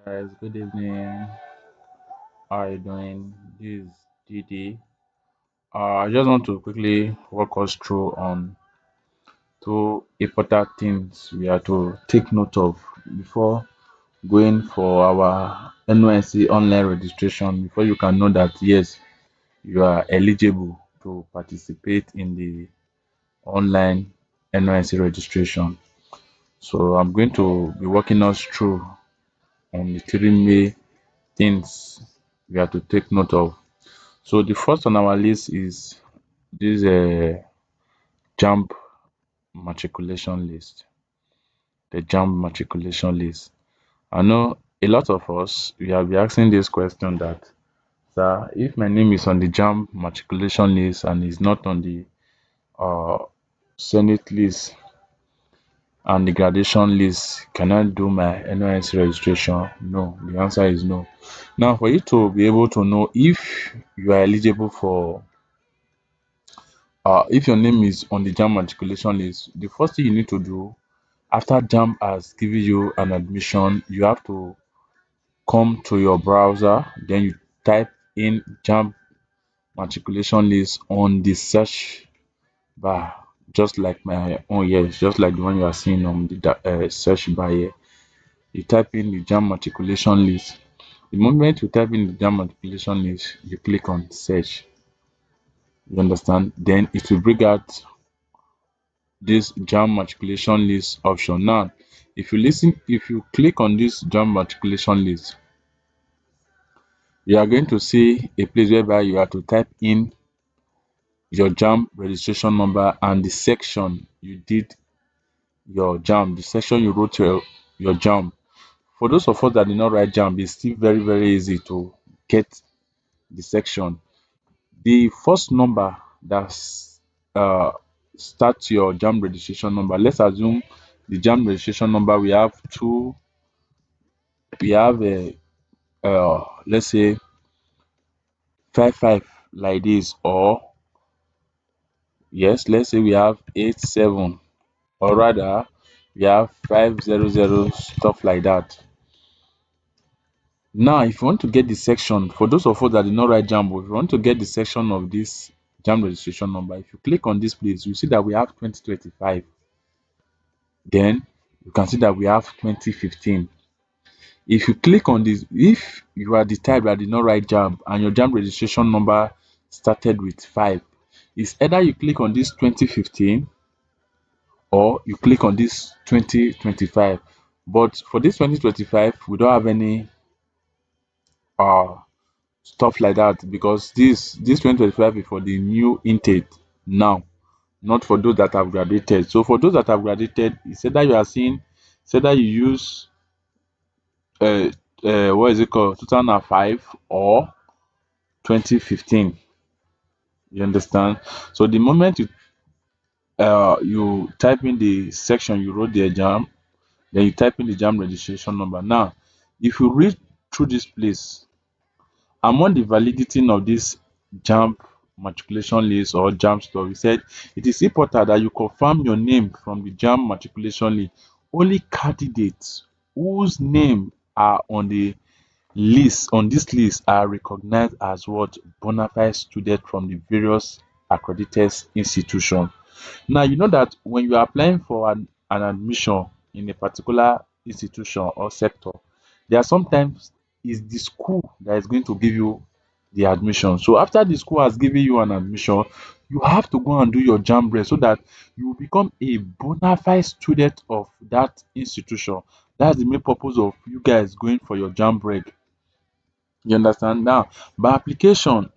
Guys, good evening. How are you doing? This is DD. I just want to quickly walk us through on two important things we have to take note of before going for our NYSC online registration. Before you can know that yes, you are eligible to participate in the online NYSC registration. So I'm going to be walking us through on the three main things we have to take note of. So the first on our list is this JAMB matriculation list. The JAMB matriculation list. I know a lot of us we have been asking this question that, sir, if my name is on the JAMB matriculation list and is not on the uh, Senate list and the graduation list, can I do my NYSC registration? No, the answer is no. Now, for you to be able to know if you are eligible for if your name is on the JAMB matriculation list, the first thing you need to do after JAMB has given you an admission, you have to come to your browser, then you type in JAMB matriculation list on the search bar, just like my own here, just like the one you are seeing on the search bar here. You type in the JAMB matriculation list. The moment you type in the JAMB matriculation list, you click on search. You understand? Then it will bring out this JAMB matriculation list option. Now, if you click on this JAMB matriculation list, you are going to see a place whereby you have to type in your JAMB registration number and the section you did your JAMB, the section you wrote your JAMB. For those of us that did not write JAMB, it's still very easy to get the section. The first number that's uh starts your JAMB registration number. Let's assume the JAMB registration number we have two. We have a let's say 55 like this, or yes, let's say we have 87, or rather we have 500, stuff like that. Now, if you want to get the section, for those of us that did not write JAMB, if you want to get the section of this JAMB registration number, if you click on this place, you see that we have 2025. Then you can see that we have 2015. If you click on this, if you are the type that did not write JAMB and your JAMB registration number started with 5, it's either you click on this 2015 or you click on this 2025. But for this 2025, we don't have any uh stuff like that, because this 2025 is for the new intake now, not for those that have graduated. So for those that have graduated, it's either you are seeing, it's either you use uh, what is it called, 2005 or 2015. You understand? So the moment you type in the section you wrote the exam, then you type in the JAMB registration number. Now, if you read through this place, among the validity of this JAMB matriculation list or JAMB stuff, he said it is important that you confirm your name from the JAMB matriculation list. Only candidates whose name are on the list on this list are recognized as what bona fide students from the various accredited institutions. Now, you know that when you are applying for an admission in a particular institution or sector, there are sometimes is the school that is going to give you the admission. So after the school has given you an admission, you have to go and do your JAMB rest so that you will become a bona fide student of that institution. That's the main purpose of you guys going for your JAMB break. You understand? Now, by implication,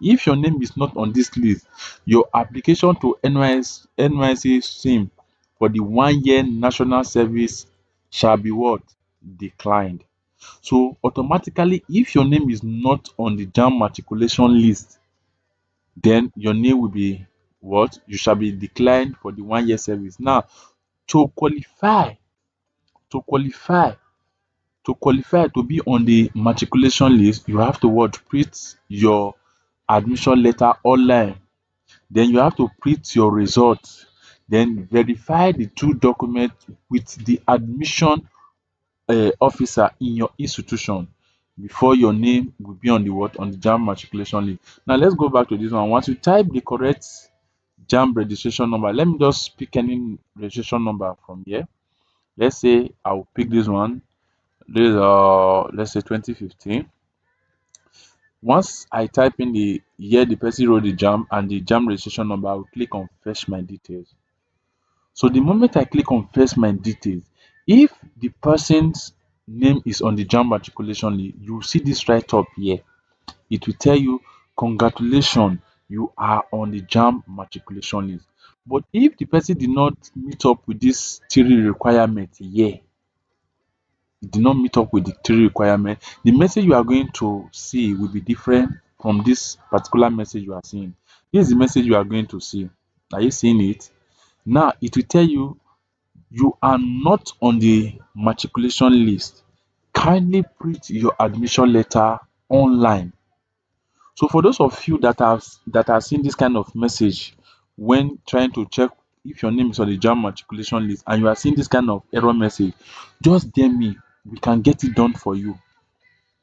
if your name is not on this list, your application to NYSC SIM for the 1 year national service shall be what? Declined. So automatically, if your name is not on the JAMB matriculation list, then your name will be what? You shall be declined for the 1 year service. Now, to qualify, to qualify to be on the matriculation list, you have to what? Print your admission letter online. Then you have to print your results. Then verify the two documents with the admission officer in your institution before your name will be on the what, on the JAMB matriculation list. Now let's go back to this one. Once you type the correct JAMB registration number, let me just pick any registration number from here. Let's say I will pick this one. This let's say 2015. Once I type in the year the person wrote the JAMB and the JAMB registration number, I will click on fetch my details. So the moment I click on fetch my details, if the person's name is on the JAMB matriculation list, you will see this right up here. It will tell you, congratulations, you are on the JAMB matriculation list. But if the person did not meet up with these three requirements here, did not meet up with the three requirements, the message you are going to see will be different from this particular message you are seeing. This is the message you are going to see. Are you seeing it? Now it will tell you, you are not on the matriculation list. Kindly print your admission letter online. So for those of you that have seen this kind of message when trying to check if your name is on the JAMB matriculation list and you are seeing this kind of error message, just DM me. We can get it done for you.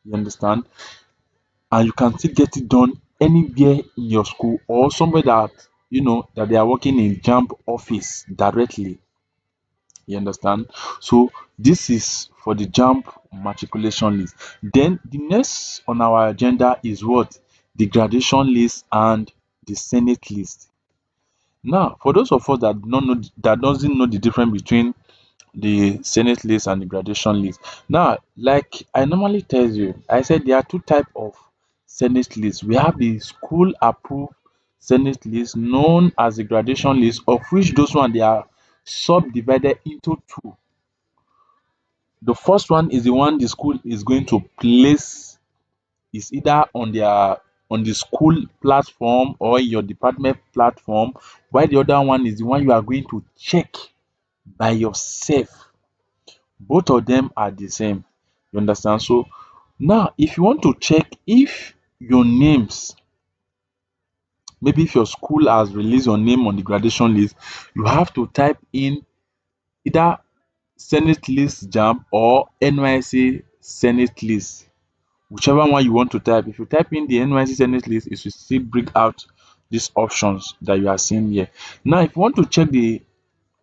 You understand? And you can still get it done anywhere in your school or somewhere that that they are working in JAMB office directly. You understand? So this is for the JAMB matriculation list. Then the next on our agenda is what? The graduation list and the Senate list. Now, for those of us that doesn't know the difference between the Senate list and the graduation list. Now, like I normally tell you, I said there are two types of Senate list. We have the school approved Senate list known as the graduation list, of which those one they are subdivided into two. The first one is the one the school is going to place, is either on the school platform or your department platform, while the other one is the one you are going to check by yourself. Both of them are the same. You understand? So now if you want to check if your names, maybe if your school has released your name on the graduation list, you have to type in either Senate list JAMB or NYSC Senate list, whichever one you want to type. If you type in the NYSC Senate list, it will still bring out these options that you are seeing here. Now if you want to check the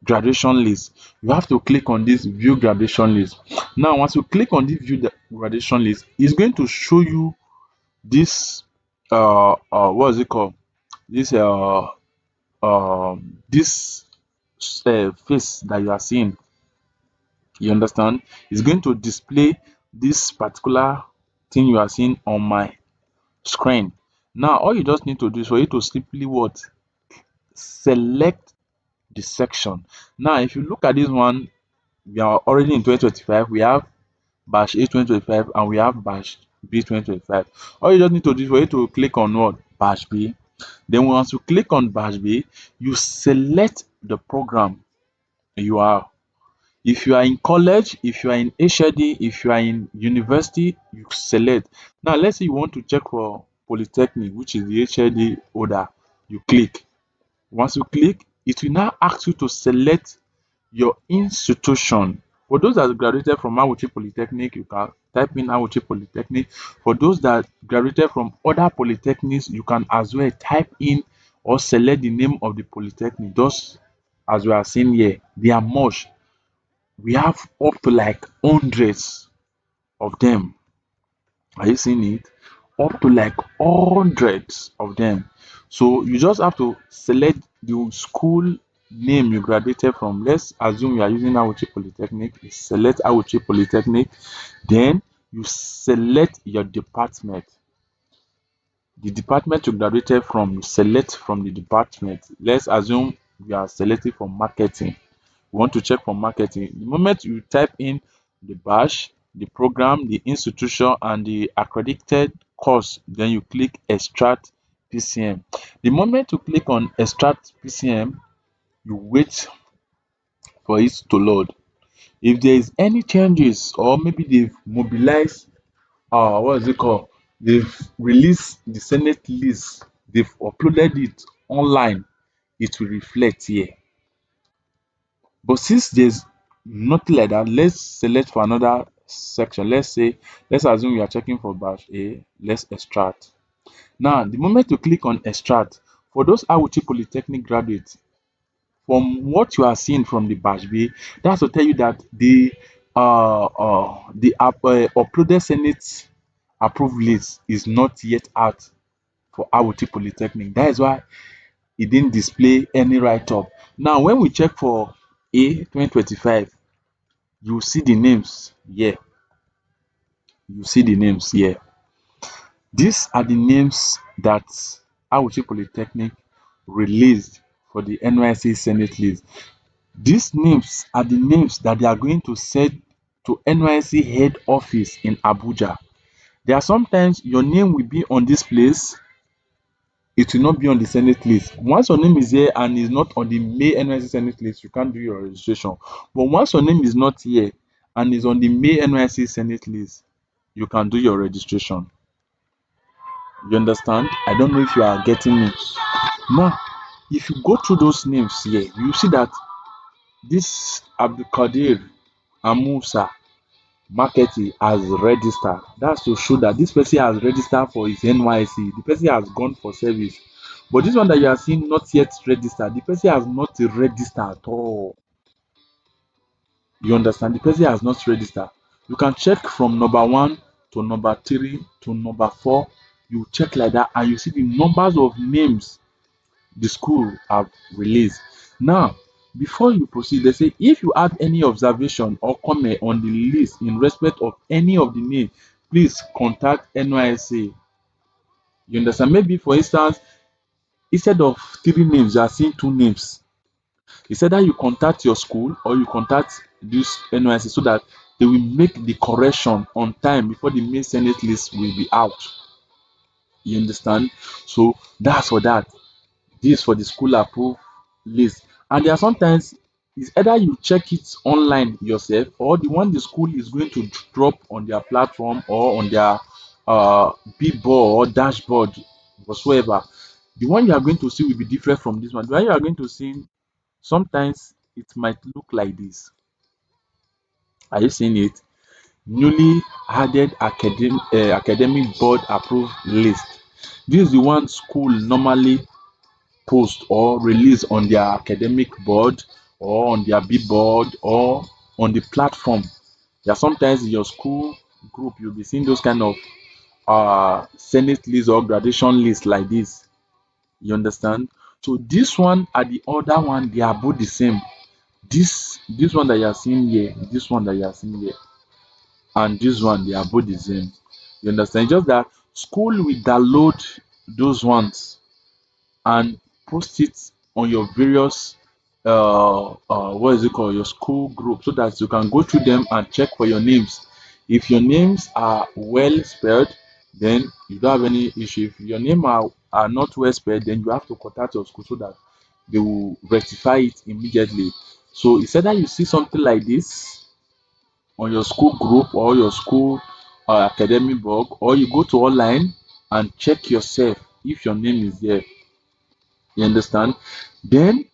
graduation list, you have to click on this view graduation list. Now once you click on this view graduation list, it's going to show you this what is it called, this this face that you are seeing. You understand? It's going to display this particular thing you are seeing on my screen. Now all you just need to do is for you to simply what? Select the section. Now if you look at this one, we are already in 2025. We have batch A 2025 and we have batch B 2025. All you just need to do is for you to click on what? Batch B. Then once you click on batch B, you select the program you are. If you are in college, if you are in HLD, if you are in university, you select. Now let's say you want to check for polytechnic, which is the HLD order. You click. Once you click, it will now ask you to select your institution. For those that graduated from Awuchi Polytechnic, you can type in Awuchi Polytechnic. For those that graduated from other polytechnics, you can as well type in or select the name of the polytechnic. Just as we are seeing here, they are much. We have up to like hundreds of them. Are you seeing it? Up to like hundreds of them. So you just have to select the school name you graduated from. Let's assume you are using Awuchi Polytechnic. You select Awuchi Polytechnic. Then you select your department. The department you graduated from, you select from the department. Let's assume you are selecting for marketing. You want to check for marketing. The moment you type in the batch, the program, the institution, and the accredited course, then you click extract PCM. The moment you click on extract PCM, you wait for it to load. If there is any changes or maybe they've mobilized, what is it called? They've released the Senate list, they've uploaded it online, it will reflect here. But since Nothing like that. Let's select for another section. Let's assume we are checking for batch A. Let's extract. Now, the moment you click on extract, for those Awuchi Polytechnic graduates, from what you are seeing from the batch B, that's to tell you that the uploaded Senate approved list is not yet out for Awuchi Polytechnic. That is why it didn't display any write-up. Now, when we check for A 2025, you see the names here. You see the names here. These are the names that Awuchi Polytechnic released for the NYSC Senate list. These names are the names that they are going to send to NYSC head office in Abuja. There are sometimes your name will be on this place, it will not be on the Senate list. Once your name is here and is not on the May NYSC Senate list, you can't do your registration. But once your name is not here and is on the May NYSC Senate list, you can do your registration. You understand? I don't know if you are getting me. Now, if you go through those names here, you see that this Abdulkadir Amusa Marketing has registered. That's to show that this person has registered for his NYC. The person has gone for service. But this one that you are seeing not yet registered, the person has not registered at all. You understand? The person has not registered. You can check from number 1 to number 3 to number 4. You check like that and you see the numbers of names the school have released. Now, before you proceed, they say if you have any observation or comment on the list in respect of any of the names, please contact NYSC. You understand? Maybe for instance, instead of 3 names, you are seeing 2 names. It's either you contact your school or you contact this NYSC so that they will make the correction on time before the main Senate list will be out. You understand? So that's for that. This for the school approved list. And there are sometimes it's either you check it online yourself or the one the school is going to drop on their platform or on their billboard or dashboard whatsoever. The one you are going to see will be different from this one. The one you are going to see sometimes it might look like this. Are you seeing it? Newly added academic board approved list. This is the one school normally post or release on their academic board or on their billboard or on the platform. Yeah, sometimes in your school group you'll be seeing those kind of senate list or graduation list like this. You understand? So this one and the other one, they are both the same. This one that you are seeing here, this one that you are seeing here, and this one, they are both the same. You understand? Just that school will download those ones and post it on your various what is it called, your school group, so that you can go through them and check for your names. If your names are well spelled, then you don't have any issue. If your name are not well spelled, then you have to contact your school so that they will rectify it immediately. So it's either you see something like this on your school group or your school academic blog, or you go to online and check yourself if your name is there. You understand? Then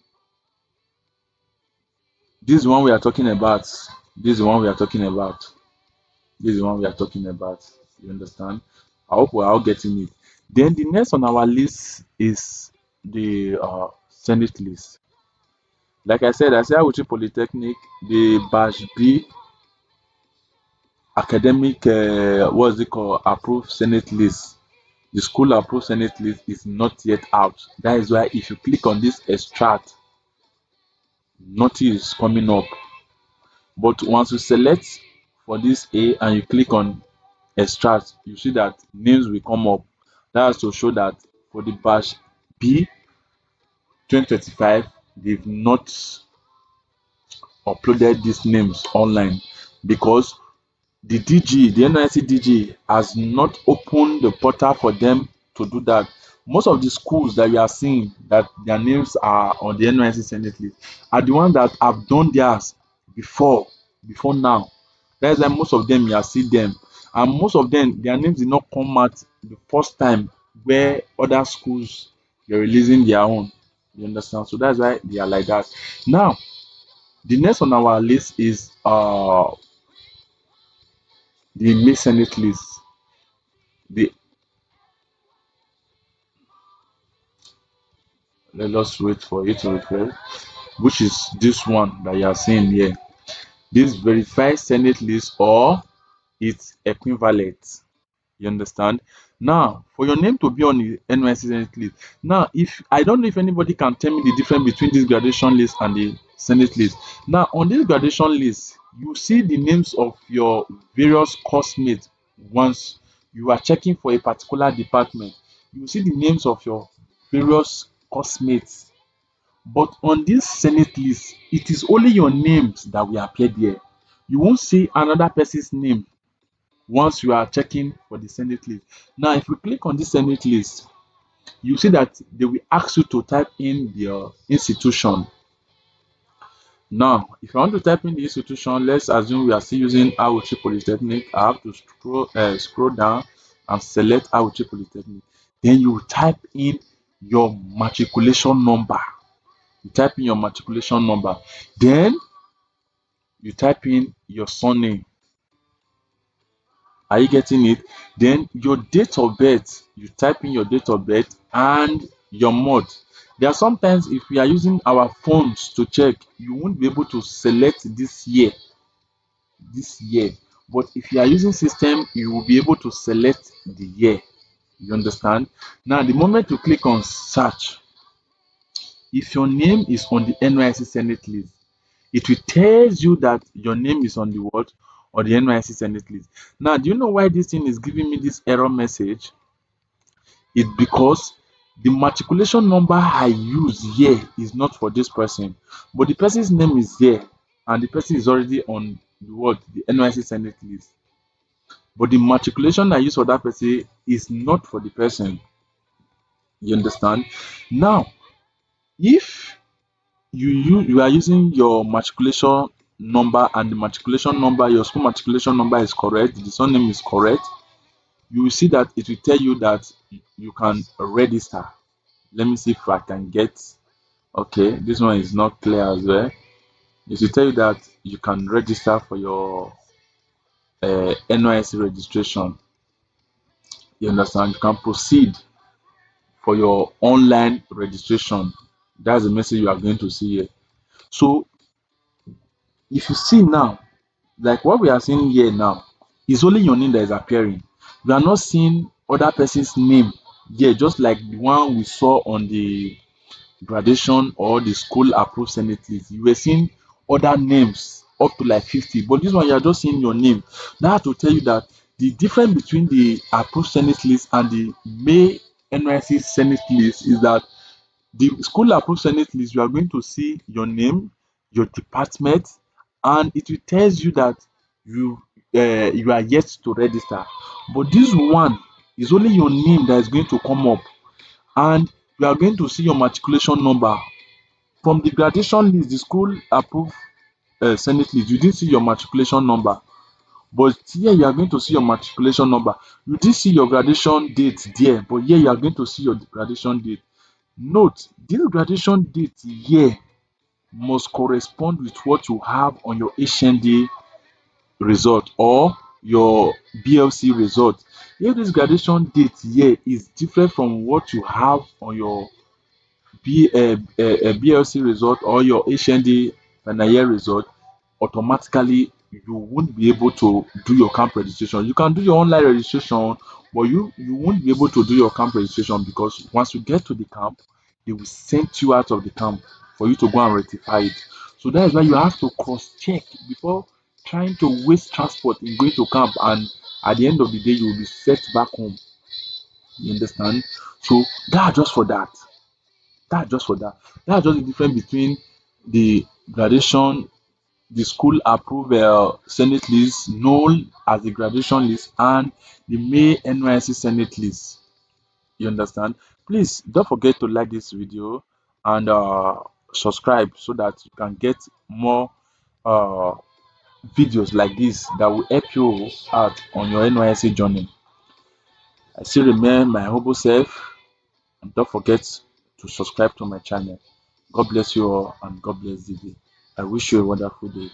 this is one we are talking about. This is one we are talking about. This is one we are talking about. You understand? I hope we're all getting it. Then the next on our list is the Senate list. Like I said Awuchi Polytechnic, the batch B academic what's it called, approved Senate list. The school approved Senate list is not yet out. That is why if you click on this extract, nothing is coming up. But once you select for this A and you click on extract, you see that names will come up. That's to show that for the batch B 2025, they've not uploaded these names online because the DG, the NYSC DG, has not opened the portal for them to do that. Most of the schools that we are seeing that their names are on the NYSC Senate list are the ones that have done theirs before now. That's why most of them you are see them, and most of them their names did not come out the first time where other schools were releasing their own. You understand? So that's why they are like that. Now, The next on our list is the May Senate list. The Let us wait for it to refresh, which is this one that you are seeing here. This verified Senate list or its equivalent. You understand? Now, for your name to be on the NYSC Senate list, now if I don't know if anybody can tell me the difference between this graduation list and the Senate list. Now, on this graduation list, you see the names of your various course-mates. Once you are checking for a particular department, you see the names of your various course-mates. But on this Senate list, it is only your names that will appear there. You won't see another person's name once you are checking for the Senate list. Now, if you click on this Senate list, you see that they will ask you to type in your institution. Now, if I want to type in the institution, let's assume we are still using Auchi Polytechnic. I have to scroll down and select Auchi Polytechnic. Then you type in your matriculation number. You type in your matriculation number. Then you type in your surname. Are you getting it? Then your date of birth, you type in your date of birth and your month. There are sometimes if we are using our phones to check, you won't be able to select this year. But if you are using system, you will be able to select the year. You understand? Now, the moment you click on search, if your name is on the NYSC Senate list, it will tell you that your name is on the what? On the NYSC Senate list. Now, do you know why this thing is giving me this error message? It's because the matriculation number I use here is not for this person, but the person's name is here and the person is already on the what? The NYSC Senate list. But the matriculation I use for that person is not for the person. You understand? Now, if you are using your matriculation number and the matriculation number, your school matriculation number is correct, the surname is correct, you will see that it will tell you that you can register. Let me see if I can get, okay, this one is not clear as well. It will tell you that you can register for your NYSC registration. You understand? You can proceed for your online registration. That's the message you are going to see here. So if you see now, like what we are seeing here now, is only your name that is appearing. We are not seeing other person's name here, just like the one we saw on the graduation or the school approved Senate list. You were seeing other names up to like 50, but this one you are just seeing your name. That will tell you that the difference between the approved Senate list and the May NYSC Senate list is that the school approved Senate list, you are going to see your name, your department, and it will tell you that you are yet to register. But this one is only your name that is going to come up, and you are going to see your matriculation number from the graduation list, the school approved Senate list. You didn't see your matriculation number, but here you are going to see your matriculation number. You did see your graduation date there, but here you are going to see your graduation date. Note, this graduation date here must correspond with what you have on your HND result or your BLC result. If this graduation date here is different from what you have on your BLC result or your HND final year result, automatically you won't be able to do your camp registration. You can do your online registration, but you won't be able to do your camp registration because once you get to the camp, they will send you out of the camp for you to go and rectify it. So that is why you have to cross check before trying to waste transport in going to camp, and at the end of the day you will be set back home. You understand? So that's just for that. That's just for that. That's just the difference between the graduation, the school approved Senate list known as the graduation list and the May NYSC Senate list. You understand? Please don't forget to like this video and subscribe so that you can get more uh, videos like this that will help you out on your NYSC journey. I still remain my humble self, and don't forget to subscribe to my channel. God bless you all and God bless the day. I wish you a wonderful day.